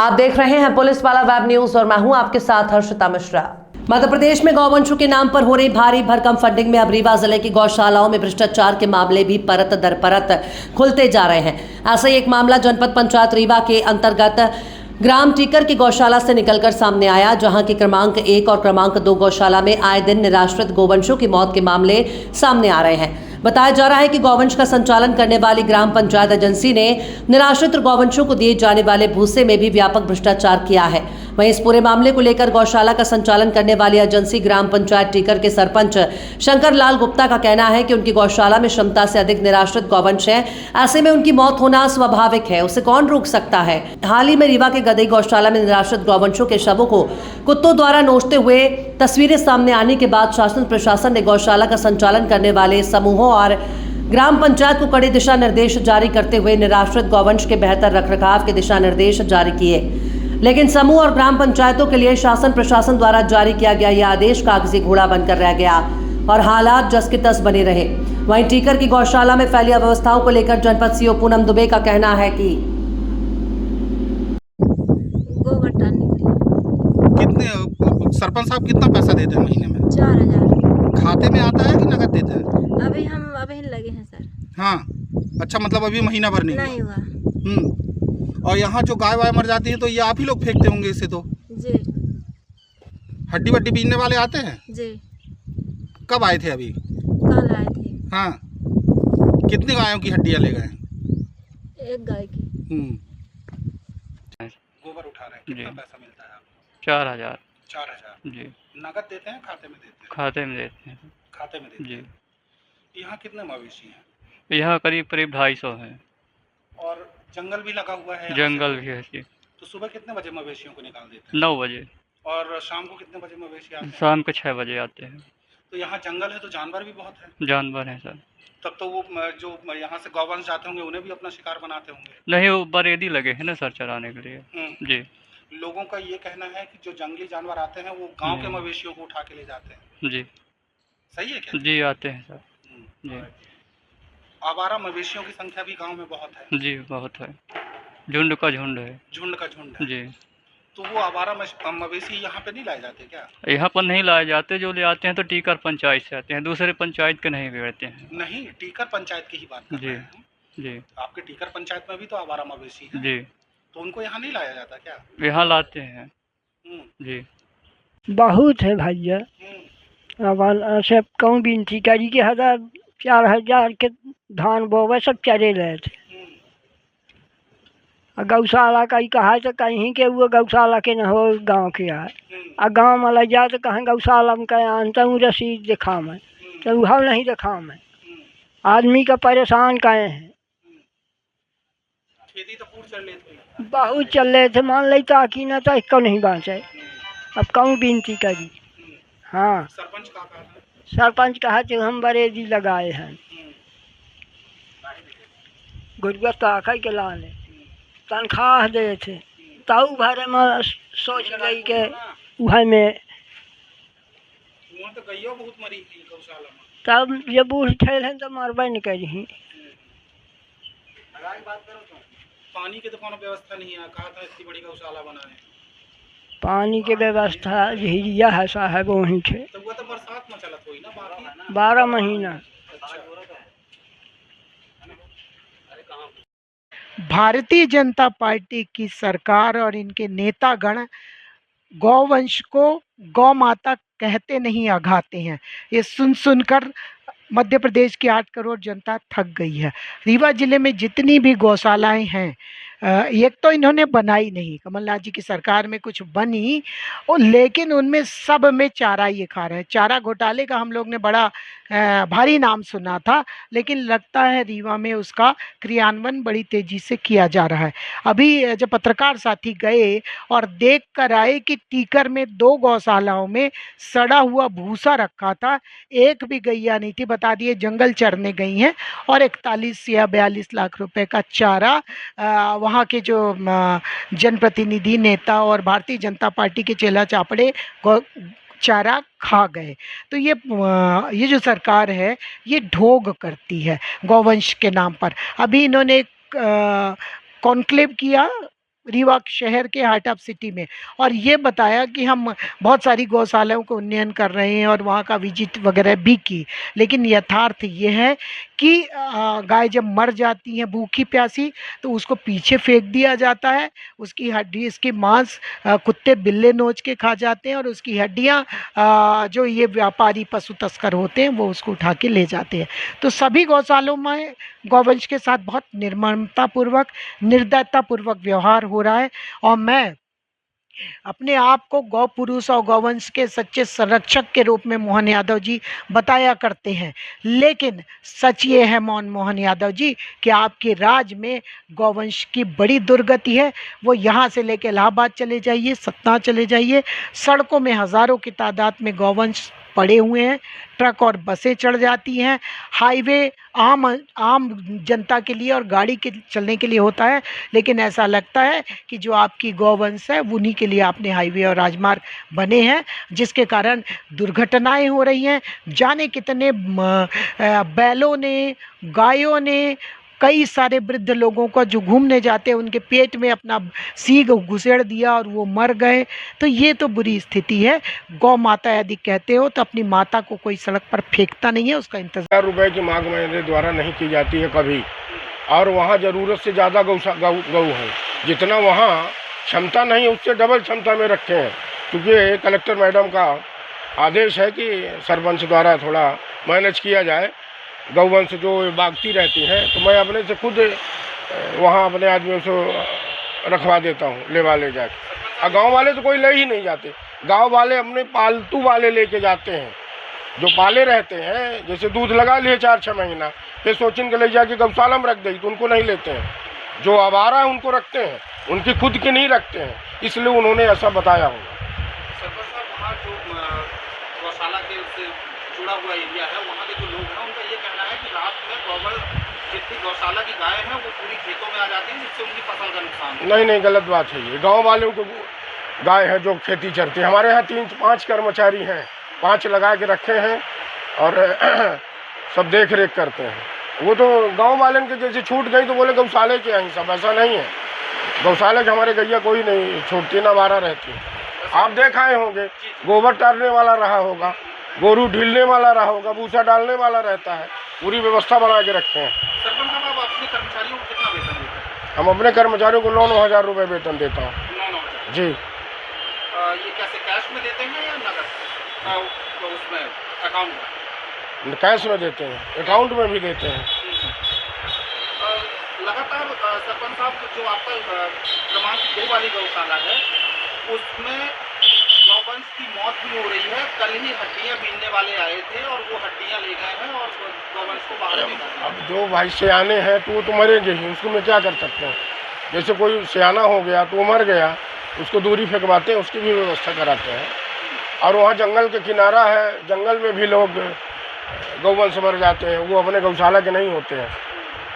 आप देख रहे हैं पुलिस वाला वेब न्यूज और मैं हूं आपके साथ हर्षिता मिश्रा। मध्य प्रदेश में गौवंशों के नाम पर हो रही भारी भरकम फंडिंग में अब रीवा जिले की गौशालाओं में भ्रष्टाचार के मामले भी परत दर परत खुलते जा रहे हैं। ऐसा ही एक मामला जनपद पंचायत रीवा के अंतर्गत ग्राम टीकर की गौशाला से निकलकर सामने आया, जहां की क्रमांक 1 और क्रमांक 2 गौशाला में आए दिन निराश्रित गौवंशों की मौत के मामले सामने आ रहे हैं। बताया जा रहा है कि गौवंश का संचालन करने वाली ग्राम पंचायत एजेंसी ने निराश्रित गौवंशों को दिए जाने वाले भूसे में भी व्यापक भ्रष्टाचार किया है। वहीं इस पूरे मामले को लेकर गौशाला का संचालन करने वाली एजेंसी ग्राम पंचायत टीकर के सरपंच शंकर लाल गुप्ता का कहना है कि उनकी गौशाला में क्षमता से अधिक निराश्रित गौवंश हैं। ऐसे में उनकी मौत होना स्वाभाविक है, उसे कौन रोक सकता है। हाल ही में रीवा के गदई गौशाला में निराश्रित गौवंशों के शवों को कुत्तों द्वारा नोचते हुए तस्वीरें सामने आने के बाद शासन प्रशासन ने गौशाला का संचालन करने वाले समूहों और ग्राम पंचायत को कड़े दिशा निर्देश जारी करते हुए निराश्रित गौवंश के बेहतर रखरखाव के दिशा निर्देश जारी किए। लेकिन समूह और ग्राम पंचायतों के लिए शासन प्रशासन द्वारा जारी किया गया यह आदेश कागजी घोड़ा बनकर रह गया और हालात जस के तस बने रहे। वहीं टीकर की गौशाला में फैली अव्यवस्थाओं को लेकर जनपद सीओ पूनम दुबे का कहना है कि कितने सरपंच साहब कितना पैसा देते हैं महीने में? 4000 खाते में आता है कि नकद देते हैं? अभी लगे हैं सर। हाँ, अच्छा, मतलब अभी महीना भर नहीं हुआ। और यहाँ जो गाय वाय मर जाती है तो ये आप ही लोग फेंकते होंगे इसे तो? जी। हड्डी वड्डी बीनने वाले आते हैं? जी। कब आए थे? अभी कल आए थे। हाँ, कितनी गायों की हड्डियाँ ले गए? एक गाय की। गोबर उठा रहे हैं, कितना पैसा मिलता है आपको? 4000। 4000 जी। नगद देते हैं, खाते में देते हैं? खाते में देते हैं। खाते में देते जी। हैं। यहाँ कितने मवेशी हैं? यहाँ करीब 250 हैं। और जंगल भी लगा हुआ है? जंगल भी है जी। तो सुबह कितने बजे मवेशियों को निकाल देते हैं? 9 बजे। और शाम को कितने बजे मवेशी आते हैं? शाम को 6 बजे आते हैं। तो यहाँ जंगल है तो जानवर भी बहुत है? जानवर हैं सर। तब तो वो जो यहाँ से गौवंश जाते होंगे उन्हें भी अपना शिकार बनाते होंगे? नहीं, वो बरेदी लगे हैं ना सर चराने के लिए। जी। लोगों का ये कहना है कि जो जंगली जानवर आते हैं वो गांव के मवेशियों को उठा के ले जाते हैं। जी। सही है क्या? जी, आते हैं सर। जी। आवारा मवेशियों की संख्या भी गांव में बहुत है? जी, बहुत है। झुंड का झुंड है। झुंड का झुंड है? जी। तो वो आवारा मवेशी यहाँ पे नहीं लाए जाते क्या? यहाँ पर नहीं लाए जाते, जो ले आते हैं तो टीकर पंचायत से आते हैं, दूसरे पंचायत के नहीं बिगड़ते हैं। नहीं, टीकर पंचायत की ही बात कर रहे हैं। जी। आपके टीकर पंचायत में भी तो आवारा मवेशी है? जी। तो उनको यहाँ नहीं लाया जाता क्या? यहाँ लाते हैं। जी। बहुत है भैया। अब से कहूँ बिनती करी कि 4000 के धान बोवे सब चले रहे थे। गौशाला का ही कहा तो कहीं के वो गौशाला के न हो गांव के आए। गांव में ले जाए तो कहीं गौशाला में कहीं आनता हूँ रसीद दिखा मैं, तो वह नहीं दिखा मैं। आदमी का परेशान कहे हैं। खेती तो पूरी चल रही थी? बहुत चल रहे थे, मान ले ताकि न तो इसको नहीं बाँचे। अब कहूँ बिनती करी। हाँ, सरपंच का कहा था? सरपंच कहा कि हम बरेदी लगाए हैं गुरुआ ताकि के लाने तनख्वाह दे थे, ताऊ भरे में सोच गई के वह में तो गैया बहुत मरी थी गौशाला में। तब जब बूढ़ ठहल हैं तो मरबे न करी। पानी की तो कोनो व्यवस्था नहीं है, कहा था इतनी बड़ी गौशाला बनाए। पानी की व्यवस्था झिरिया है साहब वहीं थे। तो वो तो बरसात में चलत हुई ना? बाकी 12 महीना। भारतीय जनता पार्टी की सरकार और इनके नेतागण गौवंश को गौ माता कहते नहीं अघाते हैं। ये सुन सुनकर मध्य प्रदेश की 8 करोड़ जनता थक गई है। रीवा जिले में जितनी भी गौशालाएं हैं, एक तो इन्होंने बनाई नहीं, कमलनाथ जी की सरकार में कुछ बनी और लेकिन उनमें सब में चारा ये खा रहे हैं। चारा घोटाले का हम लोग ने बड़ा भारी नाम सुना था, लेकिन लगता है रीवा में उसका क्रियान्वयन बड़ी तेजी से किया जा रहा है। अभी जब पत्रकार साथी गए और देख कर आए कि टीकर में 2 गौशालाओं में सड़ा हुआ भूसा रखा था, एक भी गैया नहीं थी। बता दिए जंगल चरने गई हैं और 41 या 42 लाख रुपए का चारा वहाँ के जो जनप्रतिनिधि नेता और भारतीय जनता पार्टी के चेला चापड़े चारा खा गए। तो ये जो सरकार है ये ढोंग करती है गौवंश के नाम पर। अभी इन्होंने कॉन्क्लेव किया रीवा शहर के हार्ट ऑफ सिटी में, और ये बताया कि हम बहुत सारी गौशालाओं को उन्नयन कर रहे हैं और वहाँ का विजिट वगैरह भी की, लेकिन यथार्थ ये है कि गाय जब मर जाती हैं भूखी प्यासी तो उसको पीछे फेंक दिया जाता है, उसकी हड्डी इसकी मांस कुत्ते बिल्ले नोच के खा जाते हैं और उसकी हड्डियाँ जो ये व्यापारी पशु तस्कर होते हैं वो उसको उठा के ले जाते हैं। तो सभी गौशालों में गौवंश के साथ बहुत निर्ममतापूर्वक निर्दयतापूर्वक व्यवहार हो रहा है, और मैं अपने आप को गौ पुरुष और गौवंश के सच्चे संरक्षक के रूप में मोहन यादव जी बताया करते हैं, लेकिन सच ये है मोहन यादव जी कि आपके राज्य में गौवंश की बड़ी दुर्गति है। वो यहाँ से लेकर इलाहाबाद चले जाइए, सतना चले जाइए, सड़कों में हज़ारों की तादाद में गौवंश पड़े हुए हैं, ट्रक और बसें चढ़ जाती हैं, हाईवे आम जनता के लिए और गाड़ी के चलने के लिए होता है, लेकिन ऐसा लगता है कि जो आपकी गौवंश है उन्हीं के लिए आपने हाईवे और राजमार्ग बने हैं, जिसके कारण दुर्घटनाएं हो रही हैं। जाने कितने बैलों ने, गायों ने, कई सारे वृद्ध लोगों को जो घूमने जाते हैं उनके पेट में अपना सींग घुसेड़ दिया और वो मर गए। तो ये तो बुरी स्थिति है। गौ माता यदि कहते हो तो अपनी माता को कोई सड़क पर फेंकता नहीं है, उसका इंतजार। रुपए की मांग मेरे द्वारा नहीं की जाती है कभी, और वहाँ ज़रूरत से ज़्यादा गऊ है, जितना वहाँ क्षमता नहीं है उससे डबल क्षमता में रखे हैं, क्योंकि कलेक्टर मैडम का आदेश है कि सरपंच द्वारा थोड़ा मैनेज किया जाए। गौवंश जो भागती रहती हैं तो मैं अपने से खुद वहाँ अपने आदमियों से रखवा देता हूँ, ले जाके। और गांव वाले तो कोई ले ही नहीं जाते, गांव वाले अपने पालतू वाले लेके जाते हैं, जो पाले रहते हैं। जैसे दूध लगा लिए 4-6 महीना, फिर सोचिन के ले जाके गौशाला में रख दी तो उनको नहीं लेते हैं। जो आवारा है उनको रखते हैं, उनकी खुद की नहीं रखते हैं, इसलिए उन्होंने ऐसा बताया होगा। वहाँ जो गौशाला के से जुड़ा हुआ एरिया है, वहाँ के जो लोग हैं उनका ये कहना है कि रात में गौबर जितनी गौशाला की गाय हैं वो पूरी खेतों में आ जाती है, जिससे उनकी फसल का नुकसान होता है। नहीं, गलत बात है ये। गांव वालों को गाय है जो खेती चरती है। हमारे यहाँ 3-5 कर्मचारी हैं, 5 लगा के रखे हैं और सब देख रेख करते हैं। वो तो गांव वालों के जैसे छूट गई तो बोले गौशाले के हैं सब, ऐसा नहीं है। गौशाला के हमारे गैया कोई नहीं छूटती, ना बारह रहती है। आप देख आए होंगे, गोबर टारने वाला रहा होगा, गोरू ढीलने वाला रहा होगा, भूसा डालने वाला रहता है, पूरी व्यवस्था बना के रखे हैं। सरपंच साहब, आप अपने कर्मचारियों को कितना वेतन देते हैं? हम अपने कर्मचारियों को 9-9 हज़ार रुपये वेतन देता हूँ। 9-9 हज़ार जी। ये कैसे कैश में देते हैं या नकद उसमें अकाउंट में? कैश में देते हैं, अकाउंट में भी देते हैं। लगातार सरपंच साहब, जो आपका क्रमांक 2 वाली गौशाला है उसमें गौवंश की मौत भी हो रही है। कल ही हड्डियां बीनने वाले आए थे और वो हड्डियां ले गए हैं और गौवंश को बाहर निकाला। अब जो भाई सियाने हैं तो वो तो मरेंगे ही, उसको मैं क्या कर सकता हूँ। जैसे कोई सियाना हो गया तो वो मर गया, उसको दूरी फेंकवाते हैं, उसकी भी व्यवस्था कराते हैं। और वहाँ जंगल के किनारा है, जंगल में भी लोग गौवंश मर जाते हैं, वो अपने गौशाला के नहीं होते हैं।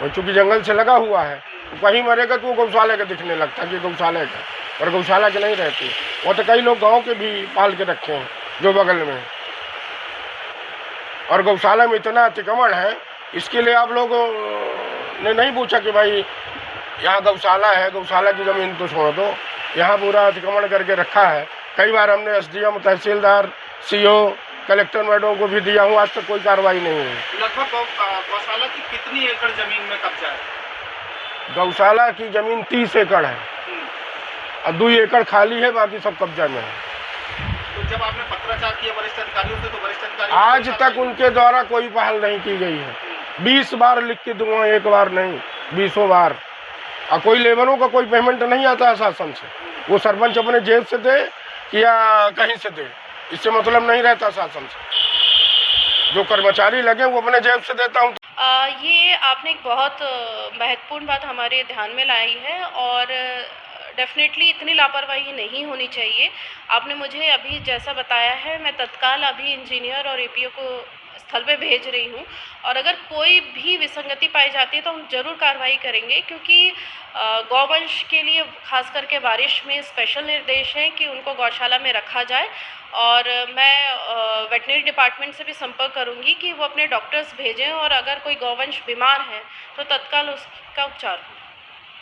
और चूँकि जंगल से लगा हुआ है तो कहीं मरेगा तो वो गौशाला के दिखने लगता है कि गौशाला का, और गौशाला के नहीं रहती। वो तो कई लोग गांव के भी पाल के रखे हैं जो बगल में, और गौशाला में इतना अतिक्रमण है। इसके लिए आप लोगों ने नहीं पूछा कि भाई यहाँ गौशाला है, गौशाला की ज़मीन तो छोड़ दो, यहाँ पूरा अतिक्रमण करके रखा है। कई बार हमने SDM, तहसीलदार, CO, कलेक्टर मैडम को भी दिया हूँ, आज तक कोई कार्रवाई नहीं हुई। लगभग गौशाला की कितनी एकड़ जमीन में कब्जा है? गौशाला की ज़मीन 30 एकड़ है और 2 एकड़ खाली है, बाकी सब कब्जा में है। तो जब आपने पत्राचार किया वरिष्ठ अधिकारियों से, तो वरिष्ठ अधिकारी आज तक उनके द्वारा कोई पहल नहीं की गई है। 20 बार लिख के दूंगा, एक बार नहीं, 20 बार। और कोई लेबरों का कोई पेमेंट नहीं आता है शासन से, वो सरपंच अपने जेब से दे या कहीं से दे, इससे मतलब नहीं रहता शासन से। जो कर्मचारी लगे वो अपने जेब से देता हूँ। ये आपने एक बहुत महत्वपूर्ण बात हमारे ध्यान में लाई है, और डेफिनेटली इतनी लापरवाही नहीं होनी चाहिए। आपने मुझे अभी जैसा बताया है, मैं तत्काल अभी इंजीनियर और APO को स्थल पे भेज रही हूँ, और अगर कोई भी विसंगति पाई जाती है तो हम ज़रूर कार्रवाई करेंगे, क्योंकि गौवंश के लिए खास करके बारिश में स्पेशल निर्देश हैं कि उनको गौशाला में रखा जाए। और मैं वेटनरी डिपार्टमेंट से भी संपर्क करूंगी कि वो अपने डॉक्टर्स भेजें, और अगर कोई गौवंश बीमार है तो तत्काल उसका उपचार हो।